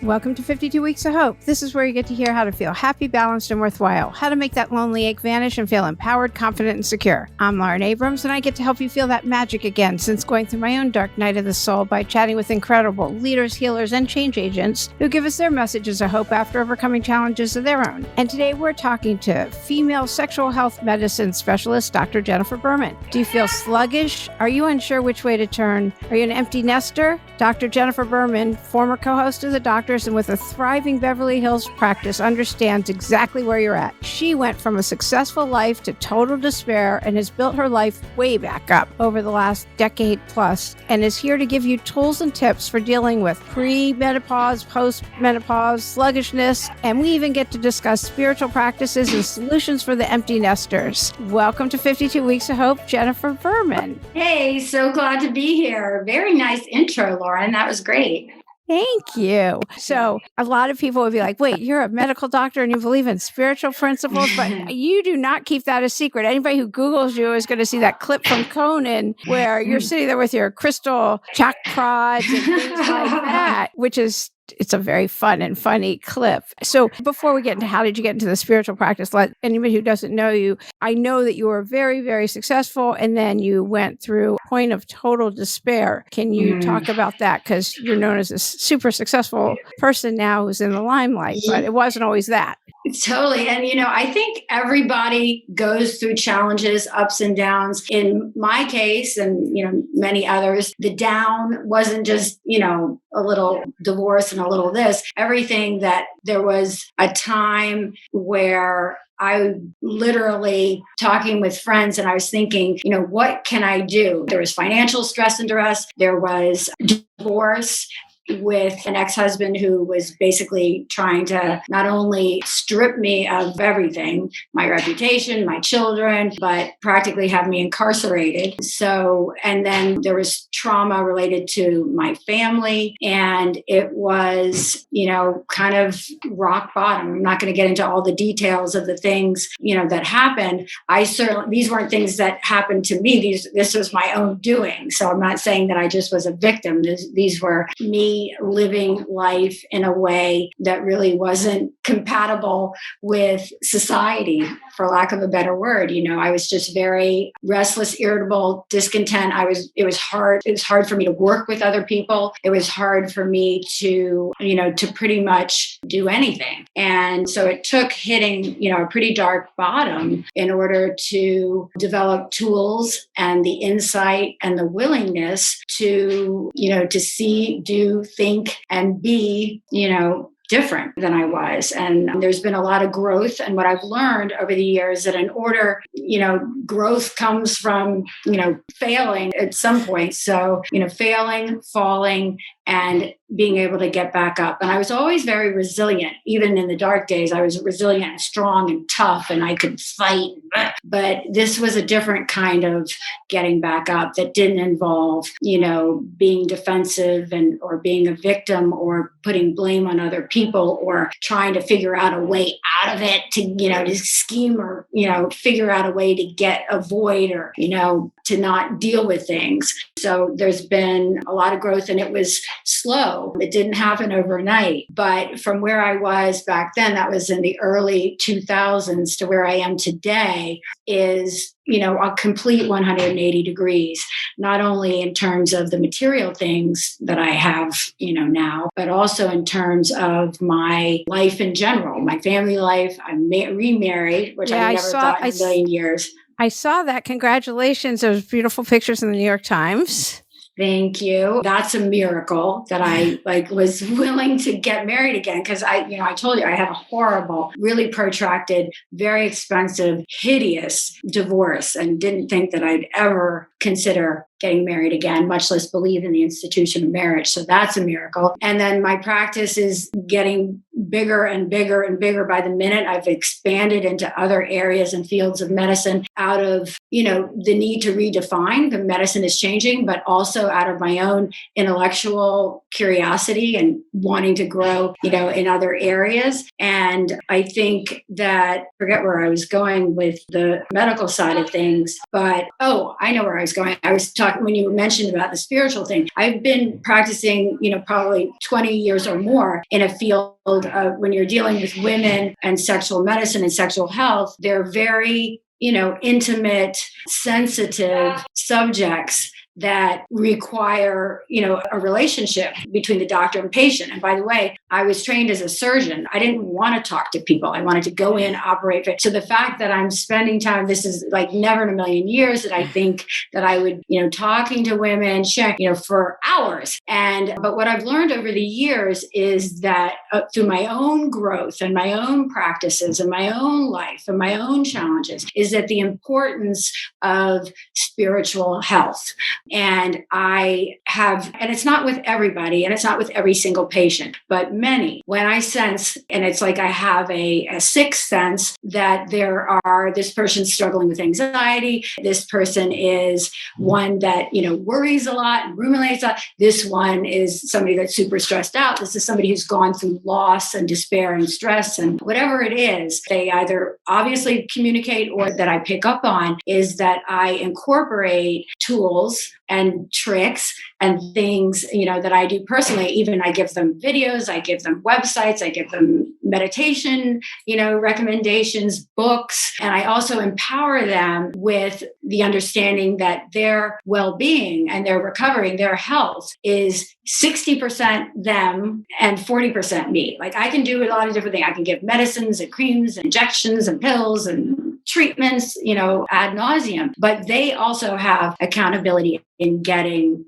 Welcome to 52 Weeks of Hope. This is where you get to hear how to feel happy, balanced, and worthwhile, how to make that lonely ache vanish and feel empowered, confident, and secure. I'm Lauren Abrams, and I get to help you feel that magic again since going through my own dark night of the soul by chatting with incredible leaders, healers, and change agents who give us their messages of hope after overcoming challenges of their own. And today we're talking to female sexual health medicine specialist, Dr. Jennifer Berman. Do you feel sluggish? Are you unsure which way to turn? Are you an empty nester? Dr. Jennifer Berman, former co-host of The Doctors and with a thriving Beverly Hills practice, understands exactly where you're at. She went from a successful life to total despair and has built her life way back up over the last decade plus and is here to give you tools and tips for dealing with pre-menopause, post-menopause, sluggishness, and we even get to discuss spiritual practices and solutions for the empty nesters. Welcome to 52 Weeks of Hope, Jennifer Berman. Hey, so glad to be here. Very nice intro, Lauren. That was great. Thank you. So a lot of people would be like, wait, you're a medical doctor and you believe in spiritual principles, but you do not keep that a secret. Anybody who Googles you is going to see that clip from Conan where you're sitting there with your crystal chakras and things like that, which is it's a very fun and funny clip. So before we get into how did you get into the spiritual practice, let anybody who doesn't know you, I know that you were very, very successful and then you went through a point of total despair. Can you talk about that? Because you're known as a super successful person now who's in the limelight, but it wasn't always that. Totally. And, I think everybody goes through challenges, ups and downs. In my case, and, many others, the down wasn't just, a little divorce and a little this, everything that there was a time where I literally talking with friends and I was thinking, what can I do? There was financial stress and duress. There was divorce with an ex-husband who was basically trying to not only strip me of everything, my reputation, my children, but practically have me incarcerated. So, and then there was trauma related to my family. And it was, kind of rock bottom. I'm not going to get into all the details of the things, that happened. These weren't things that happened to me. This was my own doing. So I'm not saying that I just was a victim. These were me living life in a way that really wasn't compatible with society, for lack of a better word. I was just very restless, irritable, discontent. It was hard for me to work with other people. It was hard for me to pretty much do anything. And so it took hitting, a pretty dark bottom in order to develop tools and the insight and the willingness to, to see, do, think, and be, different than I was. And there's been a lot of growth. And what I've learned over the years that in order, growth comes from, failing at some point. So, failing, falling, and being able to get back up. And I was always very resilient. Even in the dark days, I was resilient and strong and tough and I could fight. But this was a different kind of getting back up that didn't involve, being defensive or being a victim or putting blame on other people or trying to figure out a way out of it to, to scheme or, figure out a way to avoid or, to not deal with things. So there's been a lot of growth and it was slow. It didn't happen overnight. But from where I was back then, that was in the early 2000s, to where I am today is, a complete 180 degrees, not only in terms of the material things that I have, now, but also in terms of my life in general, my family life. I'm remarried, which I never thought in a million years. I saw that. Congratulations. Those beautiful pictures in the New York Times. Thank you. That's a miracle that I was willing to get married again. Cause I told you I had a horrible, really protracted, very expensive, hideous divorce and didn't think that I'd ever consider getting married again, much less believe in the institution of marriage. So that's a miracle. And then my practice is getting bigger and bigger and bigger by the minute. I've expanded into other areas and fields of medicine out of, the need to redefine the medicine is changing, but also out of my own intellectual curiosity and wanting to grow, in other areas. And I think that, forget where I was going with the medical side of things, but, I know where I was going. I was talking when you mentioned about the spiritual thing. I've been practicing, probably 20 years or more in a field of when you're dealing with women and sexual medicine and sexual health. They're very, intimate, sensitive subjects that require, a relationship between the doctor and patient. And by the way, I was trained as a surgeon. I didn't want to talk to people. I wanted to go in, operate. So the fact that I'm spending time, this is like never in a million years that I think that I would, talking to women, sharing, for hours. But what I've learned over the years is that through my own growth and my own practices and my own life and my own challenges, is that the importance of spiritual health. And and it's not with everybody and it's not with every single patient, but many, when I sense, and it's like I have a sixth sense that this person's struggling with anxiety. This person is one that, worries a lot and ruminates a lot. This one is somebody that's super stressed out. This is somebody who's gone through loss and despair and stress and whatever it is, they either obviously communicate or that I pick up on is that I incorporate tools and tricks and things, that I do personally. Even I give them videos, I give them websites, I give them meditation, recommendations, books. And I also empower them with the understanding that their well-being and their recovery, their health is 60% them and 40% me. Like I can do a lot of different things. I can give medicines and creams, and injections and pills and treatments, ad nauseum, but they also have accountability in getting,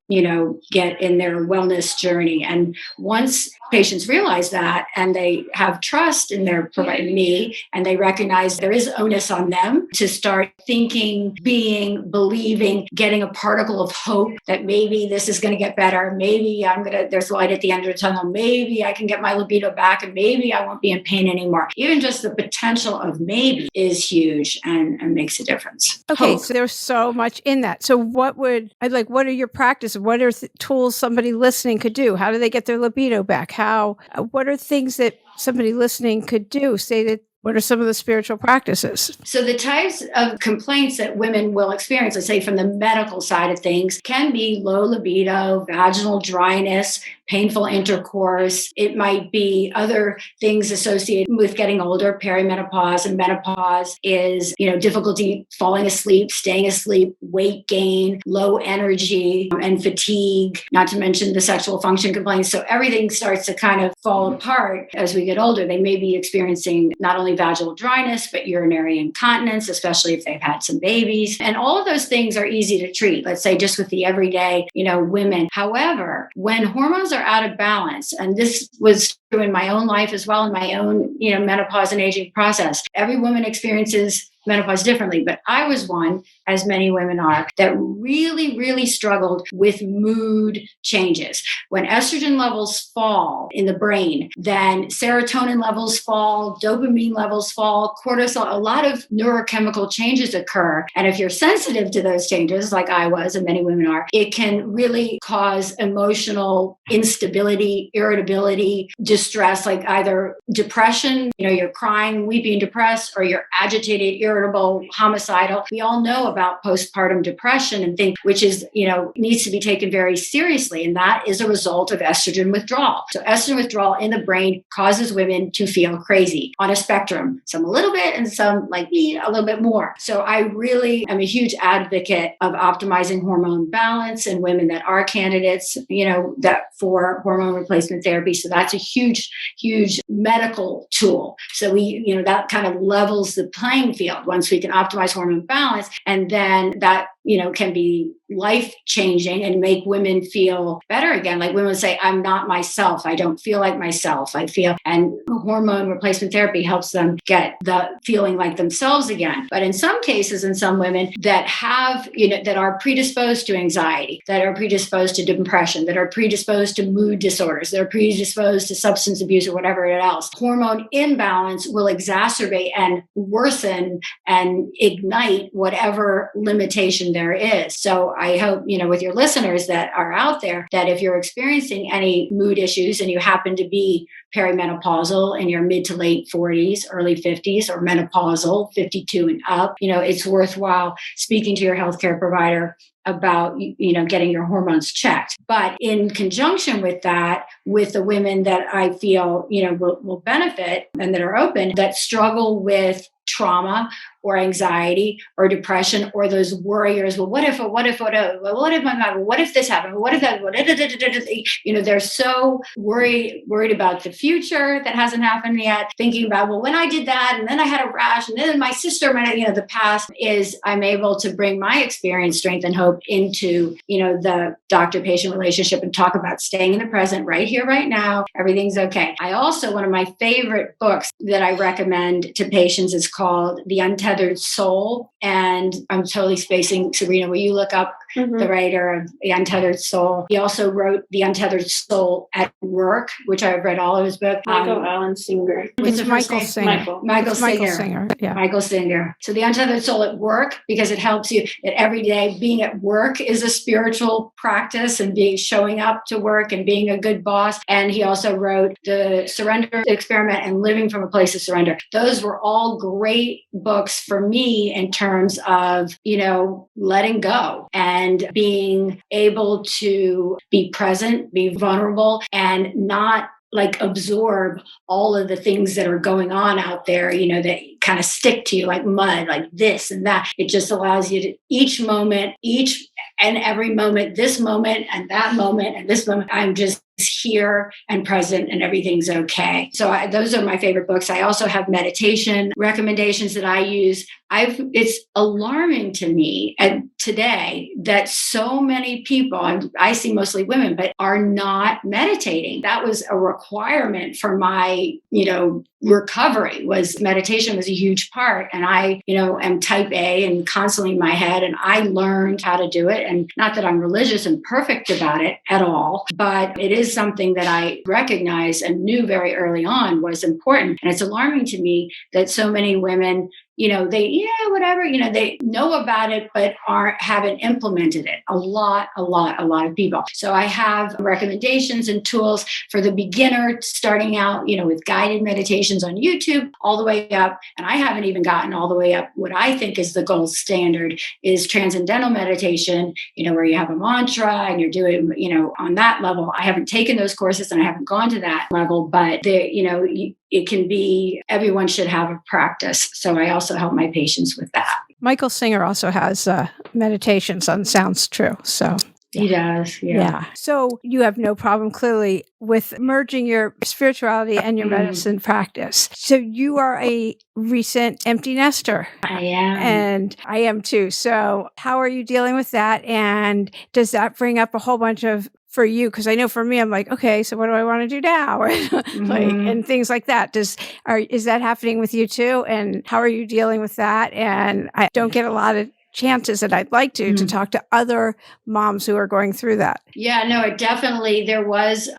get in their wellness journey. And once patients realize that and they have trust in me and they recognize there is onus on them to start thinking, being, believing, getting a particle of hope that maybe this is going to get better. Maybe there's light at the end of the tunnel. Maybe I can get my libido back and maybe I won't be in pain anymore. Even just the potential of maybe is huge and makes a difference. Okay. Hope. So there's so much in that. So what are your practices? What are tools somebody listening could do? How do they get their libido back? What are things that somebody listening could do? What are some of the spiritual practices? So the types of complaints that women will experience, let's say from the medical side of things, can be low libido, vaginal dryness, painful intercourse. It might be other things associated with getting older, perimenopause, and menopause is, difficulty falling asleep, staying asleep, weight gain, low energy, and fatigue, not to mention the sexual function complaints. So everything starts to kind of fall apart as we get older. They may be experiencing not only vaginal dryness, but urinary incontinence, especially if they've had some babies. And all of those things are easy to treat, let's say just with the everyday, women. However, when hormones are out of balance, and this was true in my own life as well, in my own, menopause and aging process, every woman experiences menopause differently, but I was one, as many women are, that really, really struggled with mood changes. When estrogen levels fall in the brain, then serotonin levels fall, dopamine levels fall, cortisol, a lot of neurochemical changes occur. And if you're sensitive to those changes, like I was and many women are, it can really cause emotional instability, irritability, distress, like either depression, you're crying, weeping, depressed, or you're agitated, irritable, homicidal. We all know about postpartum depression and things, which is, needs to be taken very seriously. And that is a result of estrogen withdrawal. So estrogen withdrawal in the brain causes women to feel crazy on a spectrum, some a little bit and some like me a little bit more. So I really am a huge advocate of optimizing hormone balance in women that are candidates, that for hormone replacement therapy. So that's a huge, huge medical tool. So that kind of levels the playing field once we can optimize hormone balance. And then that, can be life changing and make women feel better again. Like women would say, I'm not myself. I don't feel like myself. And hormone replacement therapy helps them get the feeling like themselves again. But in some cases, in some women that have, that are predisposed to anxiety, that are predisposed to depression, that are predisposed to mood disorders, that are predisposed to substance abuse or whatever else, hormone imbalance will exacerbate and worsen and ignite whatever limitation there is. So I hope, with your listeners that are out there, that if you're experiencing any mood issues and you happen to be perimenopausal in your mid to late 40s, early 50s, or menopausal 52 and up, it's worthwhile speaking to your healthcare provider about, getting your hormones checked. But in conjunction with that, with the women that I feel, will benefit and that are open, that struggle with trauma or anxiety or depression, or those worriers, what if this happened? What if that, they're so worried about the future that hasn't happened yet, thinking about, when I did that, and then I had a rash, and then my sister, the past is, I'm able to bring my experience, strength, and hope into, the doctor-patient relationship and talk about staying in the present, right here, right now, everything's okay. I also, one of my favorite books that I recommend to patients is called The Untethered Soul. And I'm totally spacing. Sabrina, will you look up the writer of The Untethered Soul? He also wrote The Untethered Soul at Work, which I've read all of his books. Michael Allen Singer. It's Michael Singer. Michael Singer. Yeah. Michael Singer. So The Untethered Soul at Work, because it helps you that every day being at work is a spiritual practice, and showing up to work and being a good boss. And he also wrote The Surrender Experiment and Living from a Place of Surrender. Those were all great books for me in terms of, letting go and being able to be present, be vulnerable, and not absorb all of the things that are going on out there, that kind of stick to you like mud, like this and that. It just allows you to each moment, each and every moment, this moment and that moment and this moment, I'm just here and present and everything's okay. So those are my favorite books. I also have meditation recommendations that I use. It's alarming to me today that so many people, and I see mostly women, but are not meditating. That was a requirement for my, recovery. Meditation was a huge part. And I, am type A and constantly in my head, and I learned how to do it. And not that I'm religious and perfect about it at all, but it is something that I recognized and knew very early on was important. And it's alarming to me that so many women, they know about it, but haven't implemented it. A lot of people. So I have recommendations and tools for the beginner starting out, with guided meditations on YouTube all the way up. And I haven't even gotten all the way up. What I think is the gold standard is transcendental meditation, where you have a mantra and you're doing, on that level. I haven't taken those courses and I haven't gone to that level, but it can be, everyone should have a practice. So I also help my patients with that. Michael Singer also has meditations on Sounds True. So he does. Yeah. So you have no problem clearly with merging your spirituality and your medicine practice. So you are a recent empty nester. I am. And I am too. So how are you dealing with that? And does that bring up a whole bunch of, for you, because I know for me, I'm like, okay, so what do I want to do now? And things like that. Is that happening with you too? And how are you dealing with that? And I don't get a lot of chances that I'd like to talk to other moms who are going through that. Yeah, no, it definitely, there was,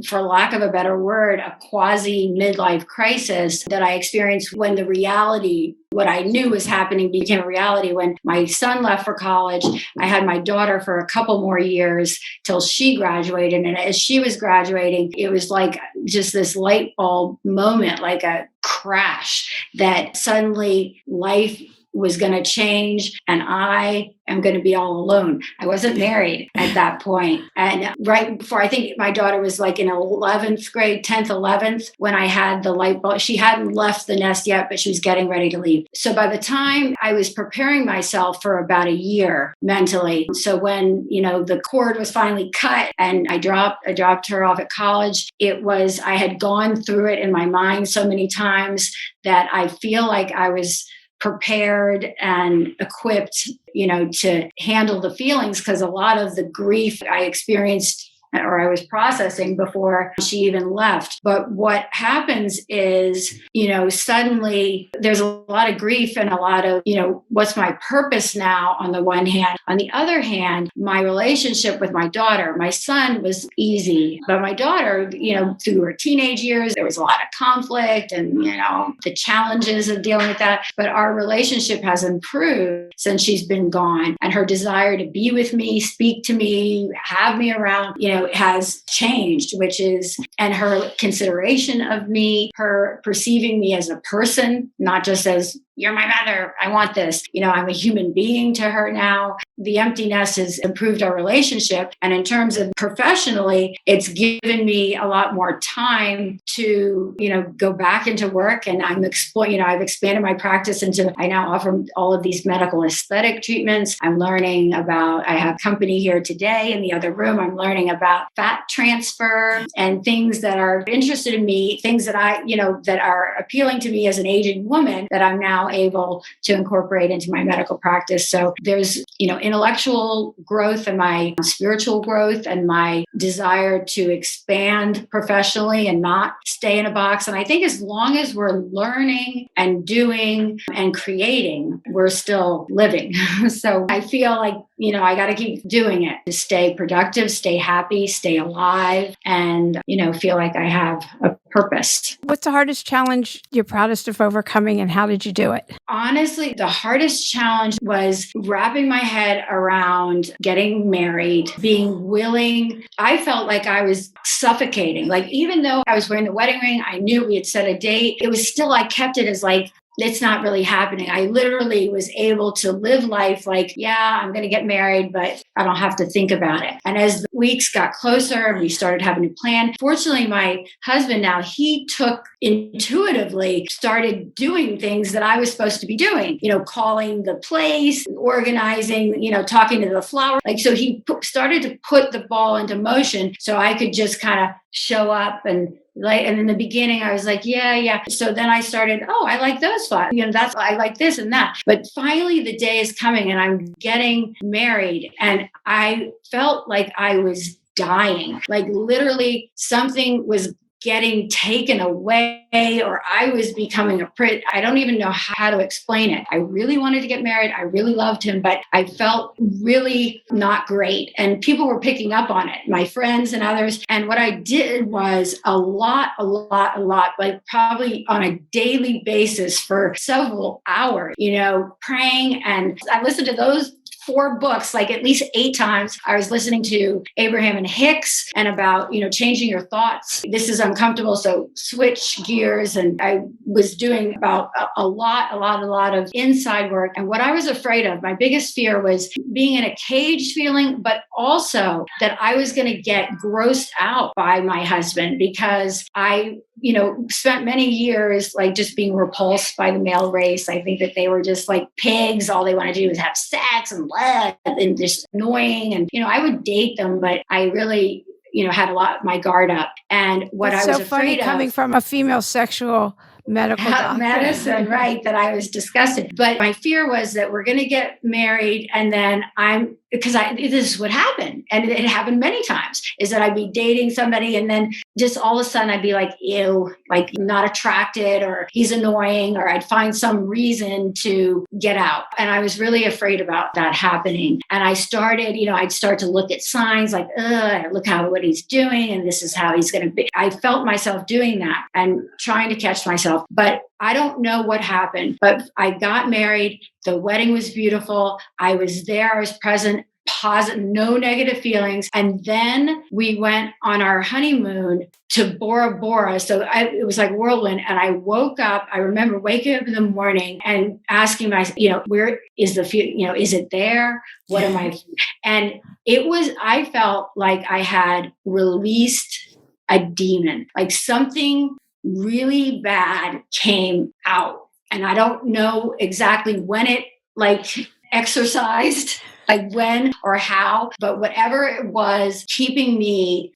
for lack of a better word, a quasi midlife crisis that I experienced when the reality, what I knew was happening, became a reality. When my son left for college, I had my daughter for a couple more years till she graduated. And as she was graduating, it was like just this light bulb moment, like a crash, that suddenly life was going to change and I am going to be all alone. I wasn't married at that point. And right before, I think my daughter was in 11th grade, 10th, 11th, when I had the light bulb. She hadn't left the nest yet, but she was getting ready to leave. So by the time I was preparing myself for about a year mentally, so when, the cord was finally cut and I dropped her off at college, I had gone through it in my mind so many times that I feel like I was prepared and equipped, to handle the feelings, because a lot of the grief I experienced or I was processing before she even left. But what happens is, suddenly there's a lot of grief and a lot of, what's my purpose now on the one hand. On the other hand, my relationship with my daughter, my son was easy, but my daughter, through her teenage years, there was a lot of conflict and, the challenges of dealing with that. But our relationship has improved since she's been gone, and her desire to be with me, speak to me, have me around, has changed, and her consideration of me, her perceiving me as a person, not just as you're my mother, I want this. I'm a human being to her now. The empty nest has improved our relationship. And in terms of professionally, it's given me a lot more time to, go back into work. And I've expanded my practice I now offer all of these medical aesthetic treatments. I'm learning about, I have company here today in the other room. I'm learning about fat transfer and things that are interested in me, things that that are appealing to me as an aging woman that I'm now able to incorporate into my medical practice. So there's, intellectual growth and my spiritual growth and my desire to expand professionally and not stay in a box. And I think as long as we're learning and doing and creating, we're still living. So I feel like, I got to keep doing it to stay productive, stay happy, stay alive, and, feel like I have a purpose. What's the hardest challenge you're proudest of overcoming, and how did you do it? Honestly, the hardest challenge was wrapping my head around getting married, being willing. I felt like I was suffocating. Like, even though I was wearing the wedding ring, I knew we had set a date. It was still, I kept it as like, it's not really happening. I literally was able to live life like, yeah, I'm going to get married, but I don't have to think about it. And as the weeks got closer and we started having a plan, fortunately, my husband now, he intuitively started doing things that I was supposed to be doing, calling the place, organizing, talking to the flower. So he started to put the ball into motion so I could just kind of show up and in the beginning, I was like, yeah. So then I started, I like those flowers. I like this and that. But finally, the day is coming and I'm getting married. And I felt like I was dying. Like literally something was getting taken away, or I was becoming I don't even know how to explain it. I really wanted to get married. I really loved him, but I felt really not great. And people were picking up on it, my friends and others. And what I did was a lot, like probably on a daily basis for several hours, praying. And I listened to those 4 books, like at least 8 times. I was listening to Abraham and Hicks and about, changing your thoughts. This is uncomfortable. So switch gears. And I was doing about a lot of inside work. And what I was afraid of, my biggest fear was being in a cage feeling, but also that I was going to get grossed out by my husband because I spent many years like just being repulsed by the male race. I think that they were just like pigs. All they want to do is have sex and love and just annoying. And, I would date them, but I really, had a lot my guard up. And what It's I was so afraid funny of, coming from a female sexual medical doctor. medicine, right, that I was disgusted. But my fear was that we're going to get married and then this is what happened. And it happened many times, is that I'd be dating somebody and then just all of a sudden I'd be like, ew, like not attracted, or he's annoying, or I'd find some reason to get out. And I was really afraid about that happening. And I started, I'd start to look at signs like, look what he's doing. And this is how he's going to be. I felt myself doing that and trying to catch myself. But I don't know what happened, but I got married. The wedding was beautiful. I was there. I was present. Positive, no negative feelings. And then we went on our honeymoon to Bora Bora. So it was like whirlwind. And I woke up. I remember waking up in the morning and asking myself, where is is it there? What am I? And I felt like I had released a demon, like something really bad came out. And I don't know exactly when it exercised, like when or how, but whatever it was keeping me,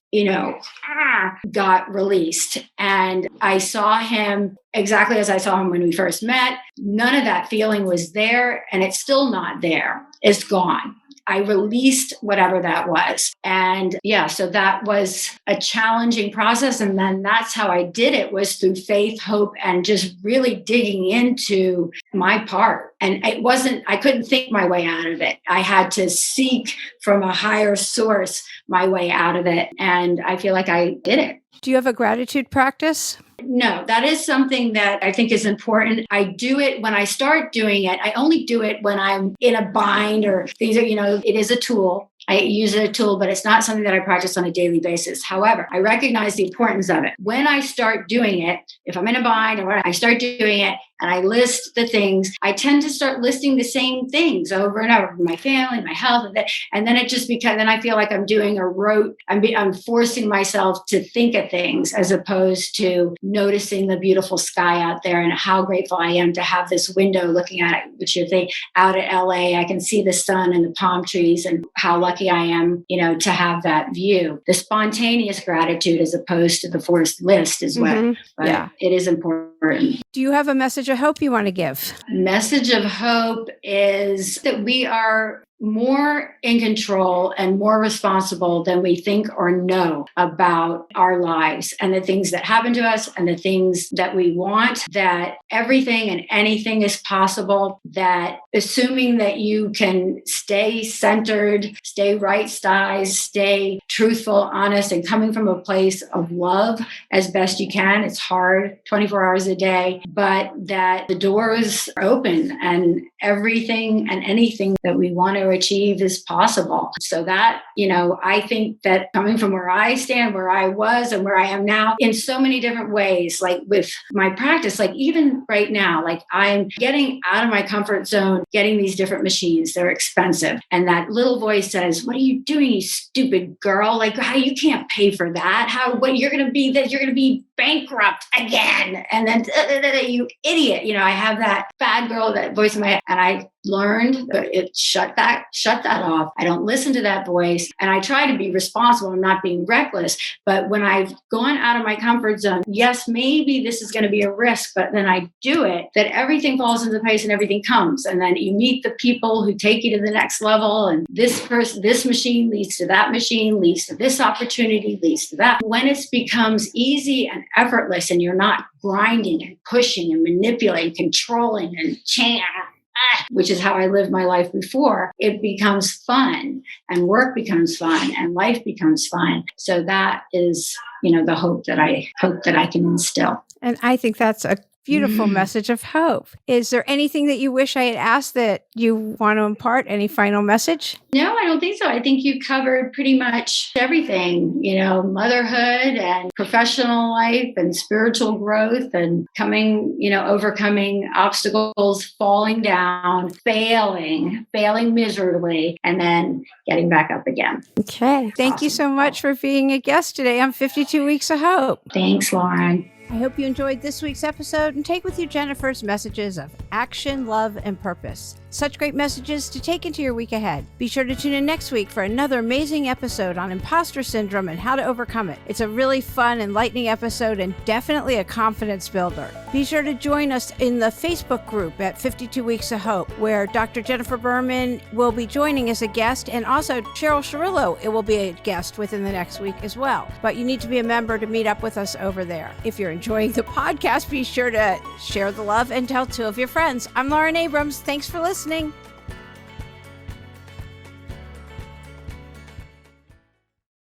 got released. And I saw him exactly as I saw him when we first met. None of that feeling was there, and it's still not there. It's gone. I released whatever that was. And yeah, so that was a challenging process. And then that's how I did it, was through faith, hope, and just really digging into my part. And I couldn't think my way out of it. I had to seek from a higher source my way out of it. And I feel like I did it. Do you have a gratitude practice? No, that is something that I think is important. I do it when I start doing it. I only do it when I'm in a bind or things are, it is a tool. I use it as a tool, but it's not something that I practice on a daily basis. However, I recognize the importance of it. When I start doing it, if I'm in a bind or I start doing it and I list the things, I tend to start listing the same things over and over, my family, my health, and then it just becomes, then I feel like I'm doing a rote, I'm forcing myself to think of things as opposed to noticing the beautiful sky out there and how grateful I am to have this window looking at it, which you think out at LA, I can see the sun and the palm trees and how lucky I am, to have that view. The spontaneous gratitude as opposed to the forced list is what, but it is important. Do you have a message of hope you want to give? Message of hope is that we are more in control and more responsible than we think or know about our lives and the things that happen to us and the things that we want, that everything and anything is possible, that assuming that you can stay centered, stay right-sized, stay truthful, honest, and coming from a place of love as best you can. It's hard 24 hours a day, but that the doors are open and everything and anything that we want to achieve is possible. So that, I think that coming from where I stand, where I was and where I am now in so many different ways, like with my practice, like even right now, like I'm getting out of my comfort zone, getting these different machines, they're expensive. And that little voice says, what are you doing, you stupid girl? Like, how you can't pay for that? You're going to be bankrupt again. And then you idiot, I have that bad girl, that voice in my head. And I learned it shut that off. I don't listen to that voice. And I try to be responsible. I'm not being reckless. But when I've gone out of my comfort zone, yes, maybe this is going to be a risk, but then I do it, that everything falls into place and everything comes. And then you meet the people who take you to the next level. And this machine leads to that machine, leads to this opportunity, leads to that. When it becomes easy and effortless and you're not grinding and pushing and manipulating, controlling and which is how I lived my life before, it becomes fun and work becomes fun and life becomes fun. So that is, the hope that I can instill. And I think that's a beautiful message of hope. Is there anything that you wish I had asked that you want to impart? Any final message? No, I don't think so. I think you covered pretty much everything, motherhood and professional life and spiritual growth and overcoming obstacles, falling down, failing miserably, and then getting back up again. Okay. Thank you so much for being a guest today on 52 Weeks of Hope. Thanks, Lauren. I hope you enjoyed this week's episode and take with you Jennifer's messages of action, love, and purpose. Such great messages to take into your week ahead. Be sure to tune in next week for another amazing episode on imposter syndrome and how to overcome it. It's a really fun, enlightening episode and definitely a confidence builder. Be sure to join us in the Facebook group at 52 Weeks of Hope, where Dr. Jennifer Berman will be joining as a guest, and also Cheryl Shirillo will be a guest within the next week as well. But you need to be a member to meet up with us over there. If you're enjoying the podcast, be sure to share the love and tell 2 of your friends. I'm Lauren Abrams. Thanks for listening.